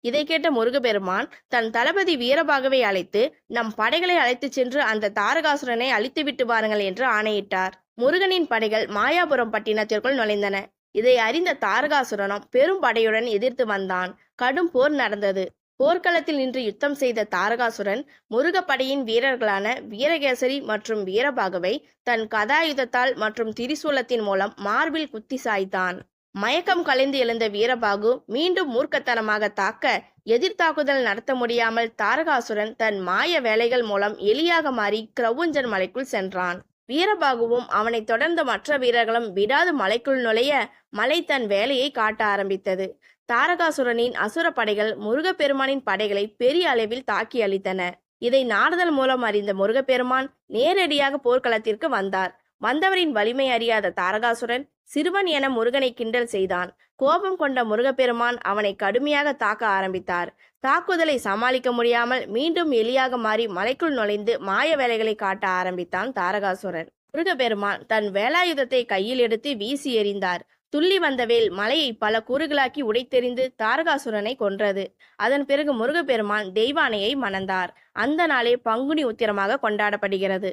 இதை கேட்ட முருகப்பெருமான் தன் தளபதி வீரபாகுவை அழைத்து நம் படைகளை அழைத்துச் சென்று அந்த தாரகாசுரனை அழித்துவிட்டு வாருங்கள் என்று ஆணையிட்டார். முருகனின் படைகள் மாயாபுரம் பட்டினத்திற்குள் நுழைந்தன. இதை அறிந்த தாரகாசுரனும் பெரும் படையுடன் எதிர்த்து வந்தான். கடும் போர் நடந்தது. போர்க்களத்தில் நின்று யுத்தம் செய்த தாரகாசுரன் முருகப்படையின் வீரர்களான வீரகேசரி மற்றும் வீரபாகுவை தன் கதாயுதத்தால் மற்றும் திரிசூலத்தின் மூலம் மார்பில் குத்தி சாய்த்தான். மயக்கம் கலைந்து எழுந்த வீரபாகு மீண்டும் மூர்க்கத்தனமாக தாக்க எதிர்த்தாக்குதல் நடத்த முடியாமல் தாரகாசுரன் தன் மாய வேலைகள் மூலம் எலியாக மாறி கிரவுஞ்சன் மலைக்குள் சென்றான். வீரபாகுவும் அவனை தொடர்ந்த மற்ற வீரர்களும் விடாது மலைக்குள் நுழைய மலை தன் வேலையை காட்ட ஆரம்பித்தது. தாரகாசுரனின் அசுர படைகள் முருகப்பெருமானின் படைகளை பெரிய அளவில் தாக்கி அளித்தன. இதை நாடுதல் மூலம் அறிந்த முருகப்பெருமான் நேரடியாக போர்க்களத்திற்கு வந்தார். வந்தவரின் வலிமை அறியாத தாரகாசுரன் சிறுவன் என முருகனை கிண்டல் செய்தான். கோபம் கொண்ட முருகப்பெருமான் அவனை கடுமையாக தாக்க ஆரம்பித்தார். தாக்குதலை சமாளிக்க முடியாமல் மீண்டும் எலியாக மாறி மலைக்குள் நுழைந்து மாய வேலைகளை காட்ட ஆரம்பித்தான் தாரகாசுரன். முருகப்பெருமான் தன் வேலாயுதத்தை கையில் எடுத்து வீசி எறிந்தார். துள்ளி வந்த வேல் மலையை பல கூறுகளாக்கி உடைத்தெறிந்து தாரகாசுரனை கொன்றது. அதன் பிறகு முருகப்பெருமான் தெய்வானையை மணந்தார். அந்த நாளே பங்குனி உத்திரமாக கொண்டாடப்படுகிறது.